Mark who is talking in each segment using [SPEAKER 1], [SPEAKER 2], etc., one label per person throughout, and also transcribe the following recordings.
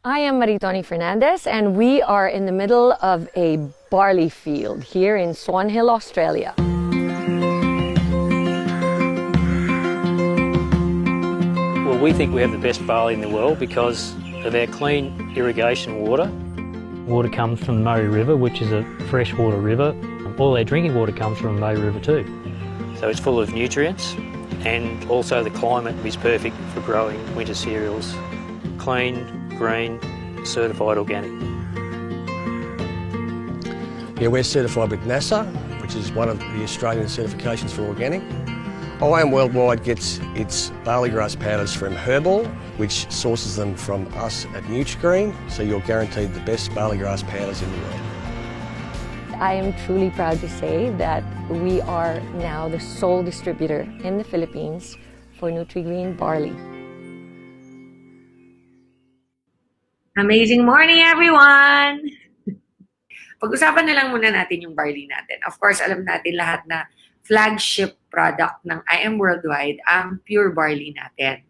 [SPEAKER 1] I am Maritoni Fernandez, and we are in the middle of a barley field here in Swan Hill, Australia.
[SPEAKER 2] Well, we think we have the best barley in the world because of our clean irrigation water. Water comes from the Murray River, which is a freshwater river. All our drinking water comes from the Murray River too. So it's full of nutrients, and also the climate is perfect for growing winter cereals. Clean, green, certified organic.
[SPEAKER 3] Yeah, we're certified with NASA, which is one of the Australian certifications for organic. IAM Worldwide gets its barley grass powders from Herbal, which sources them from us at Nutrigreen, so you're guaranteed the best barley grass powders in the world.
[SPEAKER 1] I am truly proud to say that we are now the sole distributor in the Philippines for Nutrigreen barley.
[SPEAKER 4] Amazing morning, everyone! Pag-usapan na lang muna natin yung barley natin. Of course, alam natin lahat na flagship product ng IAM Worldwide ang pure barley natin.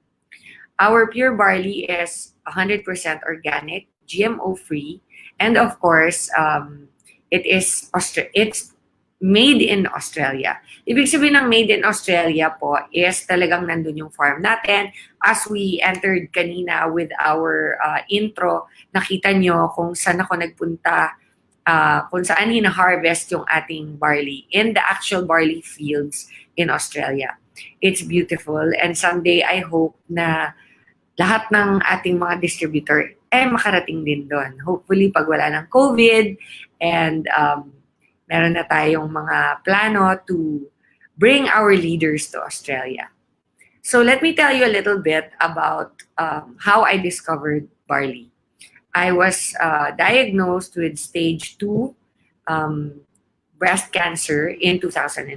[SPEAKER 4] Our pure barley is 100% organic, GMO-free, and of course, it's made in Australia. Ibig sabihin ng made in Australia po is talagang nandun yung farm natin. As we entered kanina with our intro, nakita nyo kung saan ako nagpunta, kung saan hina-harvest yung ating barley in the actual barley fields in Australia. It's beautiful, and someday I hope na lahat ng ating mga distributor makarating din doon. Hopefully pag wala ng COVID and meron na tayong mga plano to bring our leaders to Australia. So let me tell you a little bit about how I discovered barley. I was diagnosed with stage 2 breast cancer in 2001.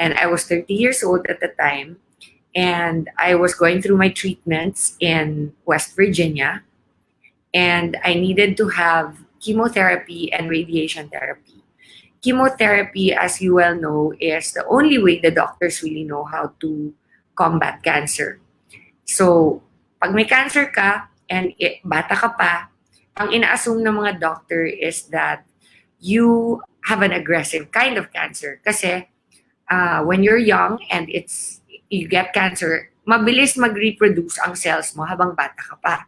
[SPEAKER 4] And I was 30 years old at the time. And I was going through my treatments in West Virginia. And I needed to have chemotherapy and radiation therapy. Chemotherapy, as you well know, is the only way the doctors really know how to combat cancer. So, pag may cancer ka and bata ka pa, ang ina-assume ng mga doctor is that you have an aggressive kind of cancer. Kasi when you're young and you get cancer, mabilis mag-reproduce ang cells mo habang bata ka pa.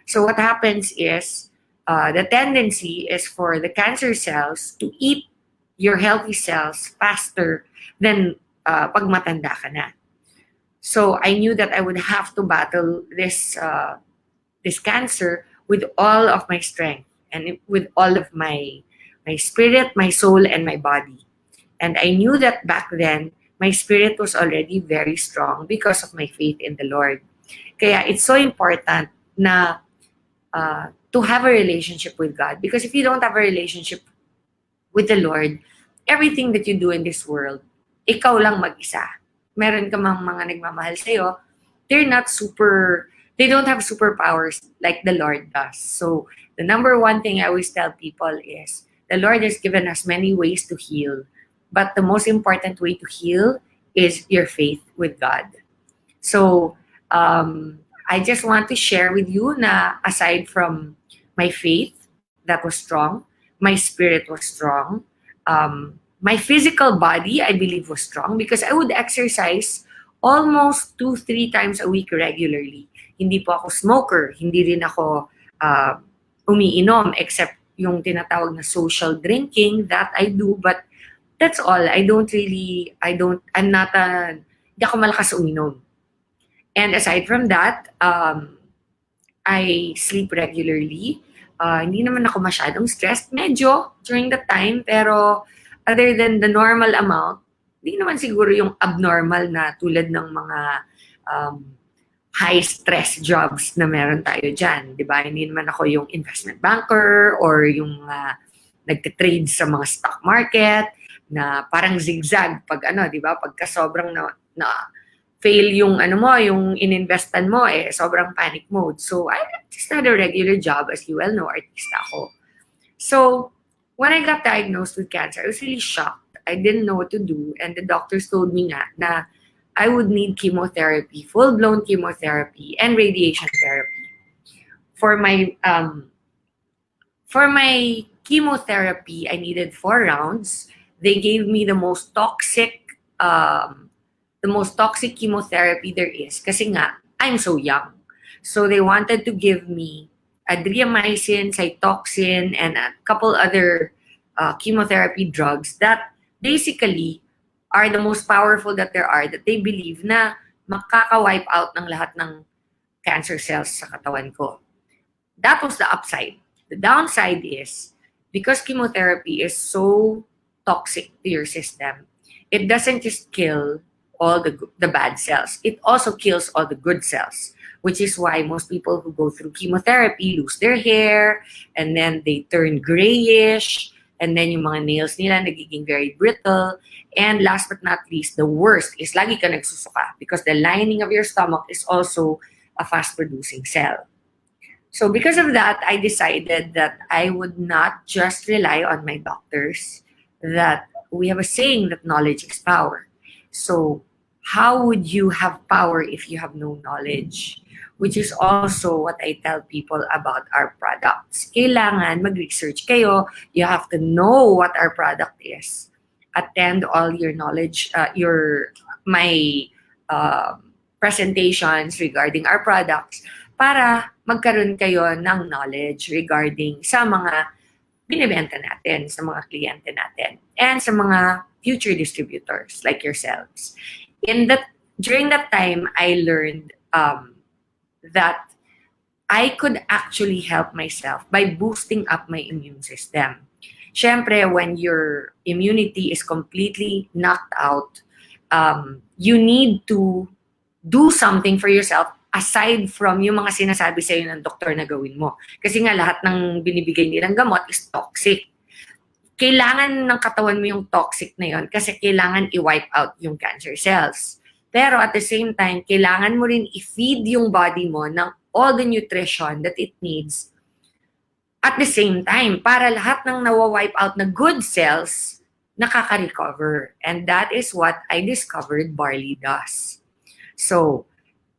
[SPEAKER 4] So what happens is, the tendency is for the cancer cells to eat your healthy cells faster than pag matanda ka na. So I knew that I would have to battle this cancer with all of my strength and with all of my spirit, my soul, and my body. And I knew that back then, my spirit was already very strong because of my faith in the Lord. Kaya it's so important na to have a relationship with God. Because if you don't have a relationship with the Lord, everything that you do in this world, ikaw lang mag-isa. Meron ka mang mga nagmamahal sa'yo, they don't have superpowers like the Lord does. So the number one thing I always tell people is, the Lord has given us many ways to heal. But the most important way to heal is your faith with God. So, I just want to share with you na aside from my faith that was strong, my spirit was strong, my physical body, I believe, was strong because I would exercise almost 2-3 times a week regularly. Hindi po ako smoker, hindi rin ako umiinom except yung tinatawag na social drinking that I do, but that's all. Hindi ako malakas uminom. And aside from that, I sleep regularly. Hindi naman ako masyadong stressed. Medyo during the time, pero other than the normal amount, hindi naman siguro yung abnormal na tulad ng mga high-stress jobs na meron tayo dyan. Diba? Hindi naman ako yung investment banker or yung nagtitrade sa mga stock market na parang zigzag pag diba? Pagka sobrang na fail yung yung ininvestan mo, sobrang panic mode. So, I just had a regular job, as you well know, artista ako. So, when I got diagnosed with cancer, I was really shocked. I didn't know what to do, and the doctors told me nga na I would need chemotherapy, full-blown chemotherapy, and radiation therapy for my chemotherapy, I needed 4 rounds. They gave me the most toxic chemotherapy there is kasi nga, I'm so young. So they wanted to give me adriamycin, cytoxin, and a couple other chemotherapy drugs that basically are the most powerful that there are, that they believe na makaka-wipe out ng lahat ng cancer cells sa katawan ko. That was the upside. The downside is, because chemotherapy is so toxic to your system, it doesn't just kill all the bad cells. It also kills all the good cells, which is why most people who go through chemotherapy lose their hair, and then they turn grayish, and then yung mga nails nila nagiging very brittle. And last but not least, the worst is lagi ka nagsusuka because the lining of your stomach is also a fast-producing cell. So because of that, I decided that I would not just rely on my doctors, that we have a saying that knowledge is power. So how would you have power if you have no knowledge? Which is also what I tell people about our products. Kailangan mag-research kayo. You have to know what our product is. Attend all your knowledge, my presentations regarding our products para magkaroon kayo ng knowledge regarding sa mga binibenta natin, sa mga kliyente natin, and sa mga future distributors like yourselves. During that time, I learned that I could actually help myself by boosting up my immune system. Syempre, when your immunity is completely knocked out, you need to do something for yourself aside from yung mga sinasabi sa'yo ng doktor na gawin mo. Kasi nga lahat ng binibigay nilang gamot is toxic. Kailangan ng katawan mo yung toxic na yun kasi kailangan i-wipe out yung cancer cells. Pero at the same time, kailangan mo rin i-feed yung body mo ng all the nutrition that it needs at the same time para lahat ng nawa-wipe out na good cells nakaka-recover. And that is what I discovered Barley does. So,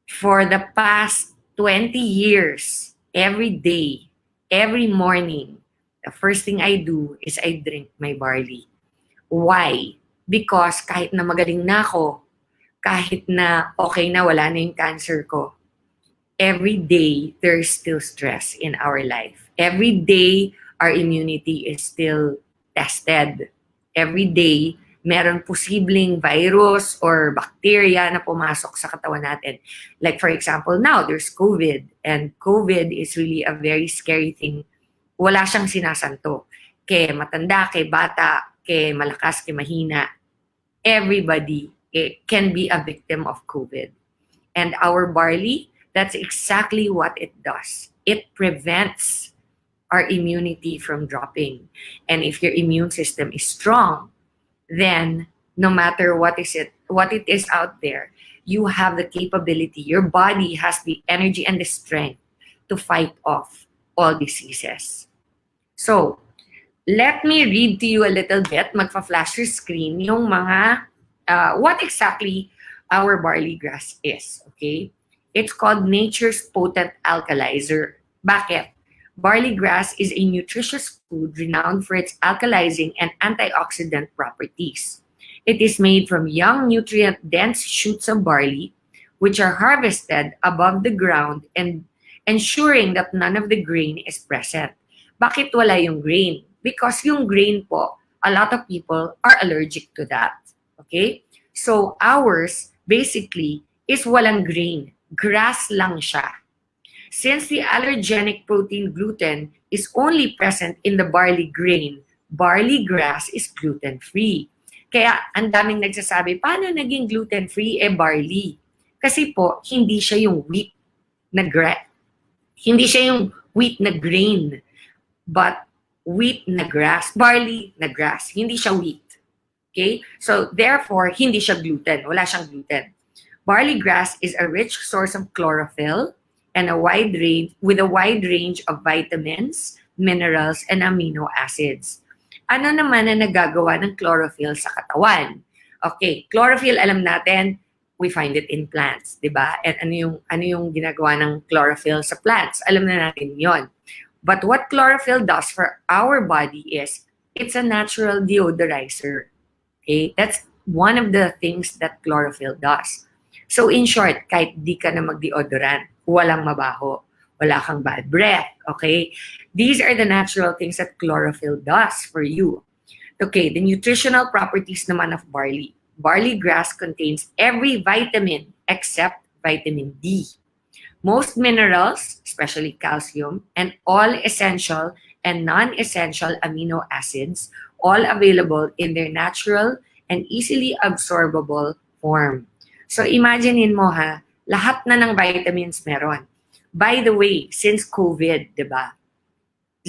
[SPEAKER 4] for the past 20 years, every day, every morning, the first thing I do is I drink my barley. Why? Because kahit na magaling na ako, kahit na okay na, wala na yung cancer ko, every day, there's still stress in our life. Every day, our immunity is still tested. Every day, meron posibleng virus or bacteria na pumasok sa katawan natin. Like for example, now, there's COVID. And COVID is really a very scary thing. Wala siyang sinasanto. Kay matanda, kay bata, kay malakas, kay mahina. Everybody can be a victim of COVID. And our barley, that's exactly what it does. It prevents our immunity from dropping. And if your immune system is strong, then no matter what it is out there, you have the capability, your body has the energy and the strength to fight off all diseases. So, let me read to you a little bit, magpa-flash your screen, yung mga, what exactly our barley grass is, okay? It's called nature's potent alkalizer. Bakit? Barley grass is a nutritious food renowned for its alkalizing and antioxidant properties. It is made from young, nutrient-dense shoots of barley, which are harvested above the ground and ensuring that none of the grain is present. Bakit wala yung grain? Because yung grain po, a lot of people are allergic to that. Okay? So ours, basically, is walang grain. Grass lang siya. Since the allergenic protein gluten is only present in the barley grain, barley grass is gluten-free. Kaya ang daming nagsasabi, paano naging gluten-free barley? Kasi po, hindi siya yung wheat na hindi siya yung wheat na grain, but wheat na grass, barley na grass. Hindi siya wheat. Okay? So therefore, hindi siya gluten. Wala siyang gluten. Barley grass is a rich source of chlorophyll and with a wide range of vitamins, minerals, and amino acids. Ano naman na nagagawa ng chlorophyll sa katawan? Okay, chlorophyll, alam natin, we find it in plants, di ba? And ano yung ginagawa ng chlorophyll sa plants? Alam na natin yon. But what chlorophyll does for our body is, it's a natural deodorizer. Okay? That's one of the things that chlorophyll does. So in short, kahit di ka na mag-deodorant, walang mabaho, wala kang bad breath, okay? These are the natural things that chlorophyll does for you. Okay, the nutritional properties naman of barley. Barley grass contains every vitamin except vitamin D. Most minerals, especially calcium, and all essential and non-essential amino acids, all available in their natural and easily absorbable form. So imaginein mo ha, lahat na ng vitamins meron. By the way, since COVID, di ba?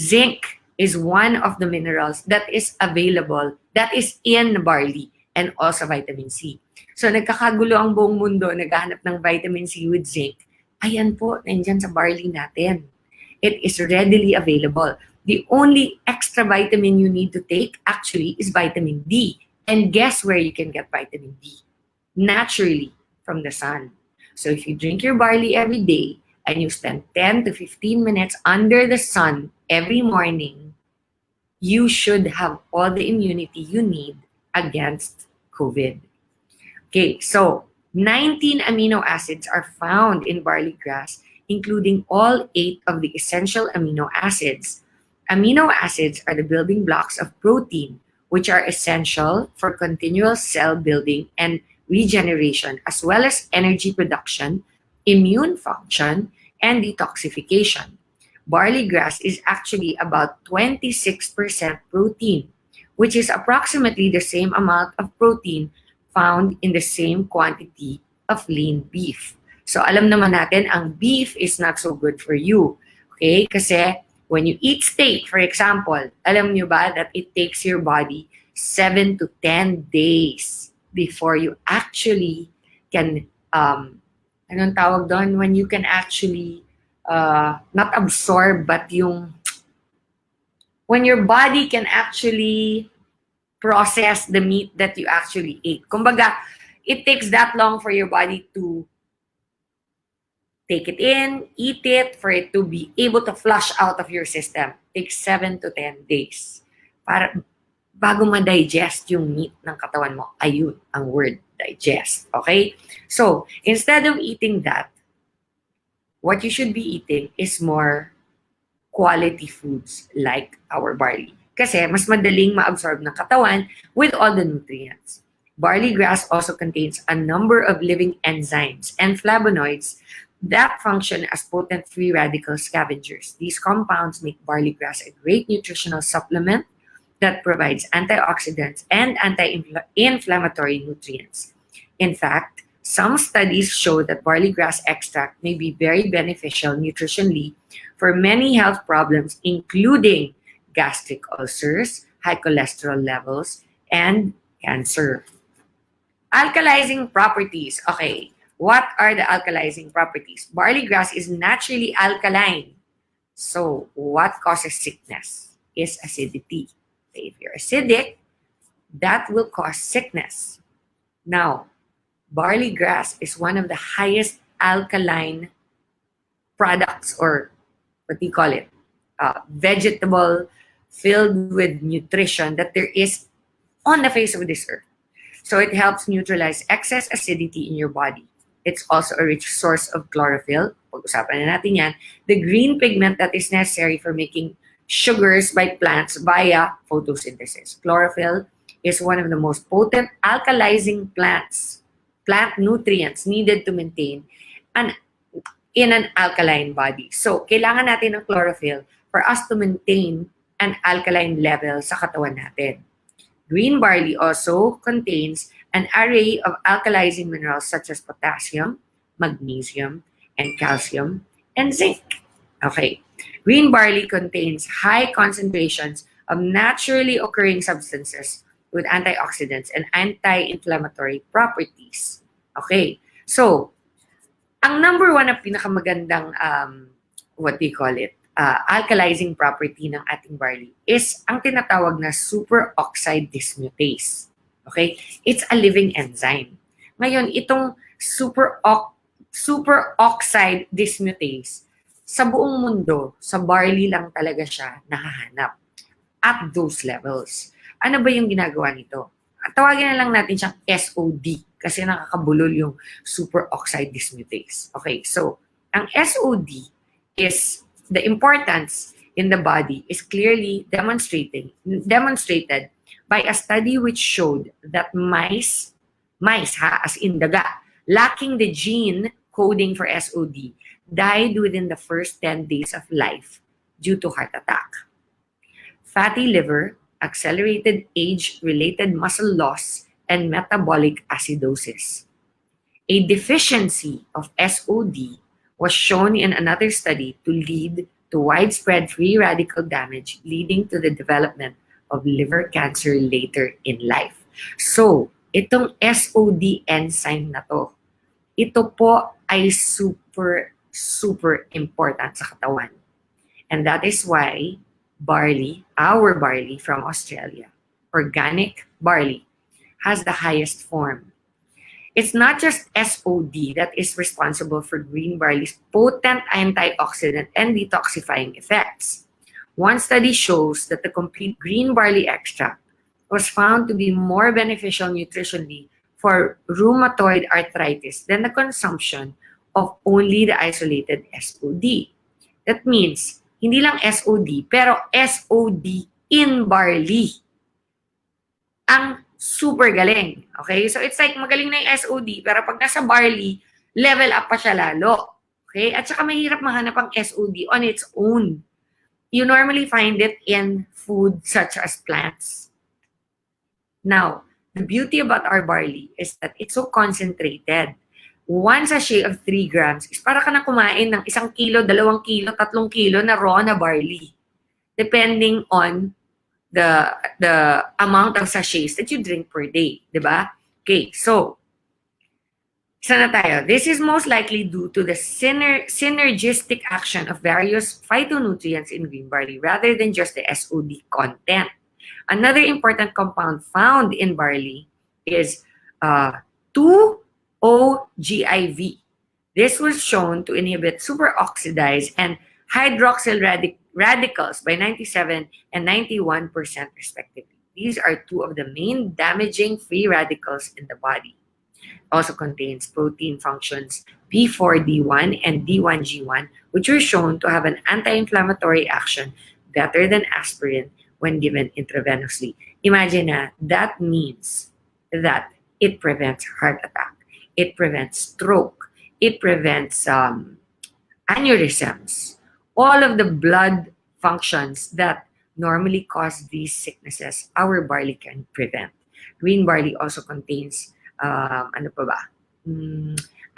[SPEAKER 4] Zinc is one of the minerals that is available, that is in barley, and also vitamin C. So nagkakagulo ang buong mundo, naghahanap ng vitamin C with zinc. Ayan po, nandyan sa barley natin. It is readily available. The only extra vitamin you need to take actually is vitamin D. And guess where you can get vitamin D? Naturally, from the sun. So if you drink your barley every day and you spend 10 to 15 minutes under the sun every morning, you should have all the immunity you need against COVID. Okay, so 19 amino acids are found in barley grass, including all 8 of the essential amino acids. Amino acids are the building blocks of protein, which are essential for continual cell building and regeneration, as well as energy production, immune function, and detoxification. Barley grass is actually about 26% protein, which is approximately the same amount of protein found in the same quantity of lean beef. So alam naman natin, ang beef is not so good for you. Okay? Kasi when you eat steak, for example, alam nyo ba that it takes your body 7 to 10 days before you actually can, anong tawag doon? When you can actually, not absorb, but when your body can actually process the meat that you actually ate. Kumbaga, it takes that long for your body to take it in, eat it, for it to be able to flush out of your system. It takes 7 to 10 days para bago ma-digest yung meat ng katawan mo. Ayun, ang word, digest. Okay? So, instead of eating that, what you should be eating is more quality foods like our barley. Kasi mas madaling ma-absorb ng katawan with all the nutrients. Barley grass also contains a number of living enzymes and flavonoids that function as potent free radical scavengers. These compounds make barley grass a great nutritional supplement that provides antioxidants and anti-inflammatory nutrients. In fact, some studies show that barley grass extract may be very beneficial nutritionally for many health problems, including gastric ulcers, high cholesterol levels, and cancer. Alkalizing properties. Okay, what are the alkalizing properties? Barley grass is naturally alkaline. So, what causes sickness is acidity. If you're acidic, that will cause sickness. Now, barley grass is one of the highest alkaline products, or what do you call it? Vegetable filled with nutrition that there is on the face of this earth. So it helps neutralize excess acidity in your body. It's also a rich source of chlorophyll. Pag-usapan na natin yan. The green pigment that is necessary for making sugars by plants via photosynthesis. Chlorophyll is one of the most potent alkalizing plant nutrients needed to maintain in an alkaline body. So, kailangan natin ng chlorophyll for us to maintain an alkaline level sa katawan natin. Green barley also contains an array of alkalizing minerals such as potassium, magnesium, and calcium, and zinc. Okay. Green barley contains high concentrations of naturally occurring substances with antioxidants and anti-inflammatory properties. Okay. So, ang number one na pinakamagandang, alkalizing property ng ating barley is ang tinatawag na superoxide dismutase. Okay? It's a living enzyme. Ngayon, itong superoxide dismutase, sa buong mundo, sa barley lang talaga siya nakahanap at those levels. Ano ba yung ginagawa nito? Tawagin na lang natin siyang SOD kasi nakakabulol yung superoxide dismutase. Okay, so ang SOD is the importance in the body is clearly demonstrated by a study which showed that mice as in daga, lacking the gene coding for SOD, died within the first 10 days of life due to heart attack. Fatty liver, accelerated age-related muscle loss, and metabolic acidosis. A deficiency of SOD was shown in another study to lead to widespread free radical damage, leading to the development of liver cancer later in life. So, itong SOD enzyme na to, ito po ay super important sa katawan. And that is why barley, our barley from Australia, organic barley, has the highest form. It's not just SOD that is responsible for green barley's potent antioxidant and detoxifying effects. One study shows that the complete green barley extract was found to be more beneficial nutritionally for rheumatoid arthritis than the consumption of only the isolated SOD. That means, hindi lang SOD, pero SOD in barley. Ang super galing. Okay? So it's like magaling na yung SOD, pero pag nasa barley, level up pa siya lalo. Okay? At saka mahirap mahanap ang SOD on its own. You normally find it in food such as plants. Now, the beauty about our barley is that it's so concentrated. One sachet of 3 grams is para ka na kumain ng 1 kilo, 2 kilo, 3 kilo na raw na barley. Depending on the amount of sachets that you drink per day. Diba? Okay, so, isa na tayo. This is most likely due to the synergistic action of various phytonutrients in green barley rather than just the SOD content. Another important compound found in barley is 2-OGIV. This was shown to inhibit superoxidase and hydroxyl radicals by 97 and 91% respectively. These are two of the main damaging free radicals in the body. It also contains protein functions P4D1 and D1G1, which were shown to have an anti-inflammatory action better than aspirin when given intravenously. Imagine na, that means that it prevents heart attack, it prevents stroke, it prevents aneurysms, all of the blood functions that normally cause these sicknesses, our barley can prevent. Green barley also contains,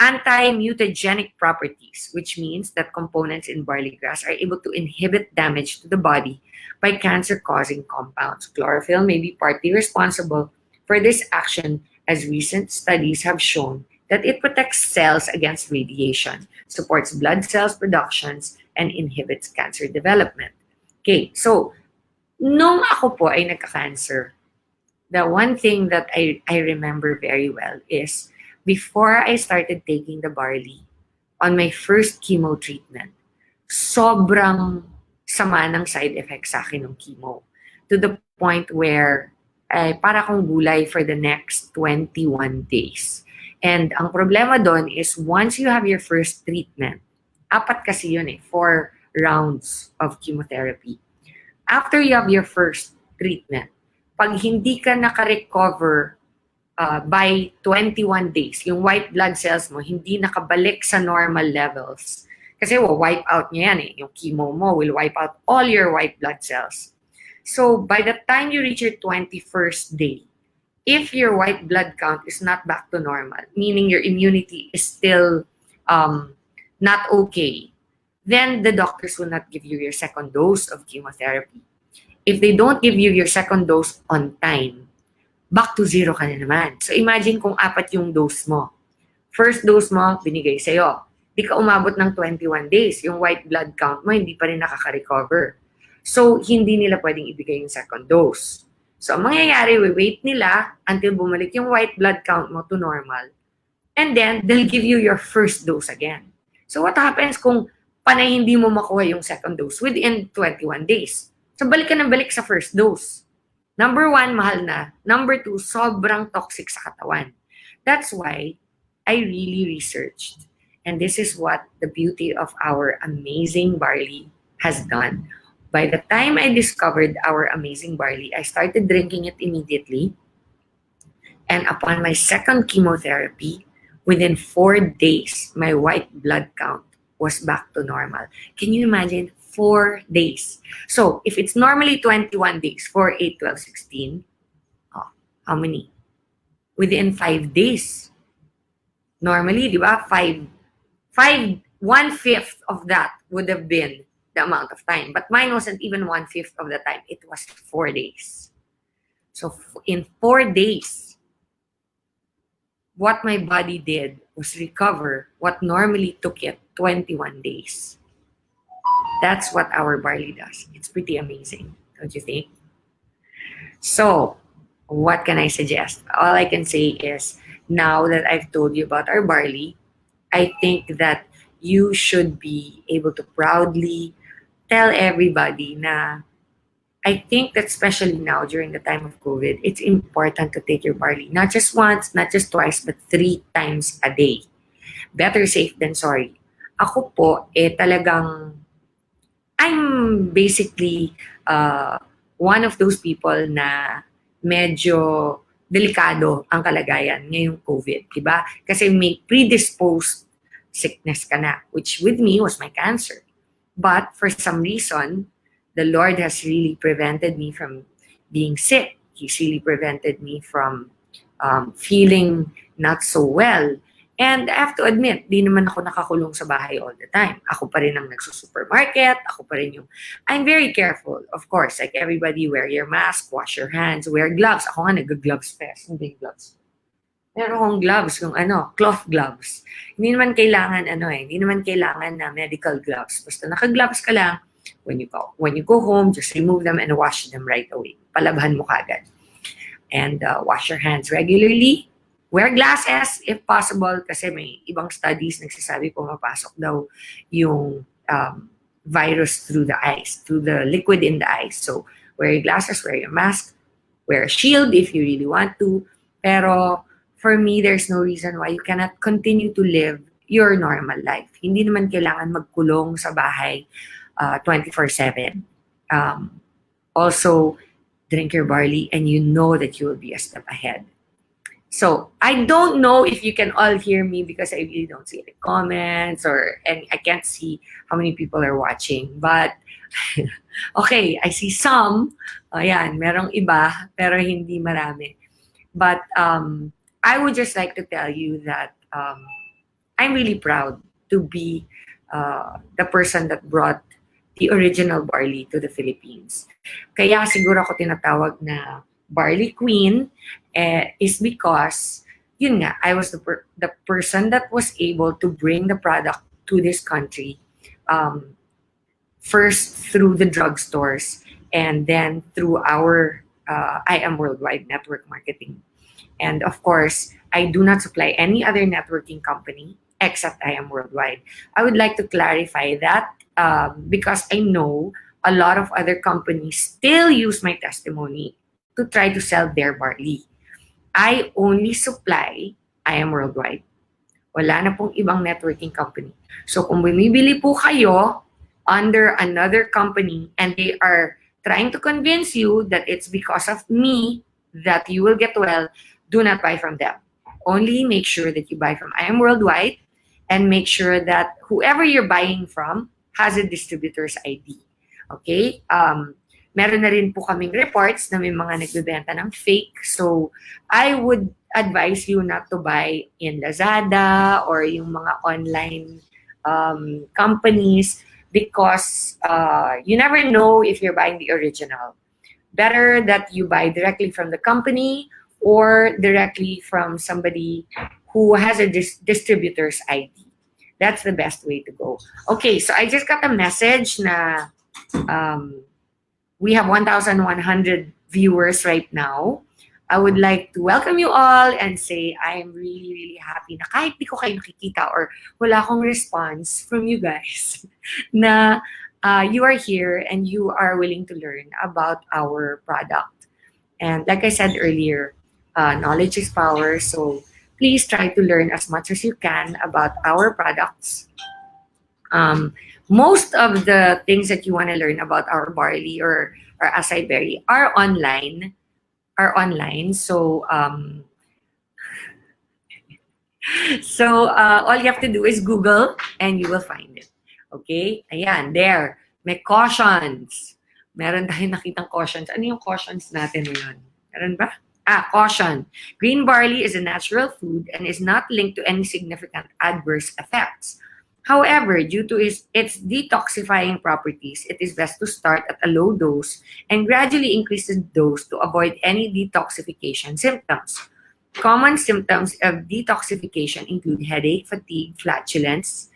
[SPEAKER 4] anti-mutagenic properties, which means that components in barley grass are able to inhibit damage to the body by cancer-causing compounds. Chlorophyll may be partly responsible for this action, as recent studies have shown that it protects cells against radiation, supports blood cells productions, and inhibits cancer development. Okay, so, nung ako po ay nagka-cancer, the one thing that I remember very well is before I started taking the barley on my first chemo treatment, sobrang sama ng side effects sa akin ng chemo. To the point where para akong gulay for the next 21 days. And ang problema doon is once you have your first treatment, 4 kasi yun 4 rounds of chemotherapy. After you have your first treatment, pag hindi ka naka-recover by 21 days, yung white blood cells mo hindi nakabalik sa normal levels. Kasi wipe out niya yan yung chemo mo will wipe out all your white blood cells. So, by the time you reach your 21st day, if your white blood count is not back to normal, meaning your immunity is still not okay, then the doctors will not give you your second dose of chemotherapy. If they don't give you your second dose on time, back to zero ka na naman. So imagine kung 4 yung dose mo. First dose mo, binigay sa'yo. Di ka umabot ng 21 days. Yung white blood count mo, hindi pa rin nakaka-recover. So, hindi nila pwedeng ibigay yung second dose. So, ang mangyayari, wait nila until bumalik yung white blood count mo to normal. And then, they'll give you your first dose again. So what happens kung panay hindi mo makuha yung second dose within 21 days? So balik ka ng balik sa first dose. Number 1, mahal na. Number 2, sobrang toxic sa katawan. That's why I really researched. And this is what the beauty of our amazing barley has done. By the time I discovered our amazing barley, I started drinking it immediately. And upon my second chemotherapy, within 4 days, my white blood count was back to normal. Can you imagine? 4 days. So, if it's normally 21 days, 4, 8, 12, 16, how many? Within 5 days. Normally, di ba? 1/5 of that would have been the amount of time. But mine wasn't even 1/5 of the time. It was 4 days. So, in 4 days, what my body did was recover what normally took it 21 days. That's what our barley does. It's pretty amazing, don't you think? So, what can I suggest? All I can say is, now that I've told you about our barley, I think that you should be able to proudly tell everybody na I think that especially now during the time of COVID, it's important to take your barley. Not just once, not just twice, but 3 times a day. Better safe than sorry. Ako po, talagang, I'm basically one of those people na medyo delikado ang kalagayan ngayong COVID, diba? Kasi may predisposed sickness ka na, which with me was my cancer. But for some reason, the Lord has really prevented me from being sick. He's really prevented me from feeling not so well. And I have to admit, di naman ako nakakulong sa bahay all the time. Ako pa rin ang nagsusupermarket. Ako pa rin yung... I'm very careful, of course. Like everybody, wear your mask, wash your hands, wear gloves. Ako nga nag-gloves fest. Hindi gloves. Meron akong gloves, yung cloth gloves. Hindi naman kailangan hindi naman kailangan na medical gloves. Basta naka-gloves ka lang. When you go home, just remove them and wash them right away. Palabhan mo kagad. And wash your hands regularly. Wear glasses if possible kasi may ibang studies nagsasabi pumapasok daw yung virus through the eyes, through the liquid in the eyes. So wear your glasses, wear your mask, wear a shield if you really want to. Pero for me, there's no reason why you cannot continue to live your normal life. Hindi naman kailangan magkulong sa bahay 24/7. Also, drink your barley and you know that you will be a step ahead. So, I don't know if you can all hear me because I really don't see any comments and I can't see how many people are watching. But, okay, I see some. Ayan, merong iba, pero hindi marami. But, I would just like to tell you that I'm really proud to be the person that brought the original barley to the Philippines. Kaya siguro ako tinatawag na Barley Queen is because, yun nga, I was the person that was able to bring the product to this country first through the drugstores and then through our I Am Worldwide network marketing. And of course, I do not supply any other networking company except I Am Worldwide. I would like to clarify that because I know a lot of other companies still use my testimony to try to sell their barley. I only supply I Am Worldwide. Wala na pong ibang networking company. So kung bumibili po kayo under another company and they are trying to convince you that it's because of me that you will get well, do not buy from them. Only make sure that you buy from I Am Worldwide and make sure that whoever you're buying from has a distributor's ID. Okay? Meron na rin po kaming reports na may mga nagbebenta ng fake. So, I would advise you not to buy in Lazada or yung mga online companies because you never know if you're buying the original. Better that you buy directly from the company or directly from somebody who has a distributor's ID. That's the best way to go. Okay, so I just got a message na we have 1,100 viewers right now. I would like to welcome you all and say I am really, really happy na kahit di ko kayo nakikita or wala akong response from you guys na you are here and you are willing to learn about our product. And like I said earlier, knowledge is power. So please try to learn as much as you can about our products. Most of the things that you want to learn about our barley or acai berry are online. So all you have to do is Google and you will find it. Okay? Ayan, there. May cautions. Meron tayong nakitang cautions. Ano yung cautions natin ngayon? Meron ba? Caution. Green barley is a natural food and is not linked to any significant adverse effects. However, due to its detoxifying properties, it is best to start at a low dose and gradually increase the dose to avoid any detoxification symptoms. Common symptoms of detoxification include headache, fatigue, flatulence.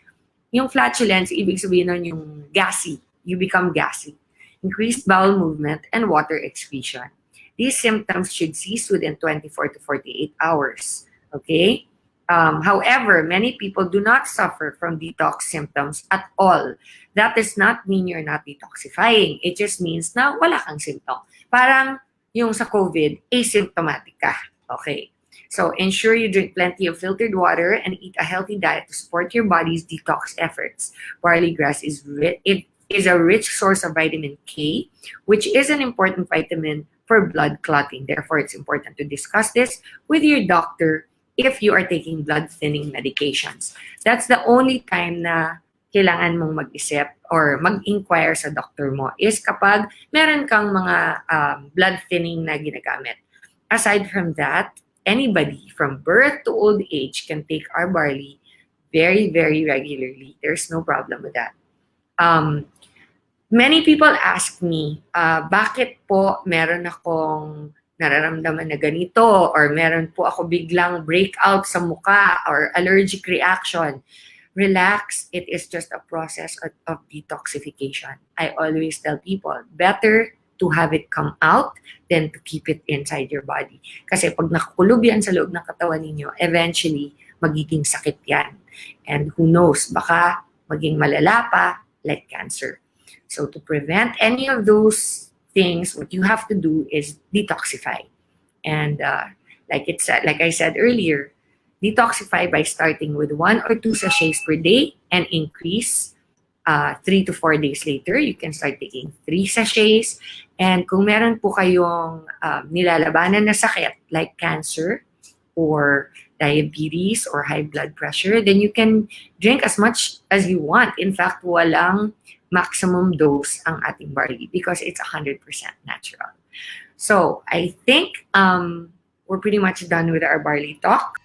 [SPEAKER 4] Yung flatulence, ibig sabihin nun yung gassy. You become gassy. Increased bowel movement and water excretion. These symptoms should cease within 24 to 48 hours. Okay? However, many people do not suffer from detox symptoms at all. That does not mean you're not detoxifying. It just means na wala kang symptom. Parang yung sa COVID, asymptomatic ka. Okay. So ensure you drink plenty of filtered water and eat a healthy diet to support your body's detox efforts. Barley grass is a rich source of vitamin K, which is an important vitamin for blood clotting. Therefore, it's important to discuss this with your doctor if you are taking blood thinning medications. That's the only time na kailangan mong mag-isip or mag-inquire sa doctor mo is kapag meron kang mga blood thinning na ginagamit. Aside from that, anybody from birth to old age can take our barley very, very regularly. There's no problem with that. Many people ask me, bakit po meron akong nararamdaman na ganito or meron po ako biglang breakout sa muka or allergic reaction. Relax, it is just a process of detoxification. I always tell people, better to have it come out than to keep it inside your body. Kasi pag nakakulob yan sa loob ng katawan ninyo, eventually, magiging sakit yan. And who knows, baka maging malala pa like cancer. So to prevent any of those things, what you have to do is detoxify. And like I said earlier, detoxify by starting with 1 or 2 sachets per day and increase 3 to 4 days later. You can start taking 3 sachets. And kung meron po kayong nilalabanan na sakit like cancer or diabetes or high blood pressure, then you can drink as much as you want. In fact, walang maximum dose ang ating barley because it's 100% natural. So I think we're pretty much done with our barley talk.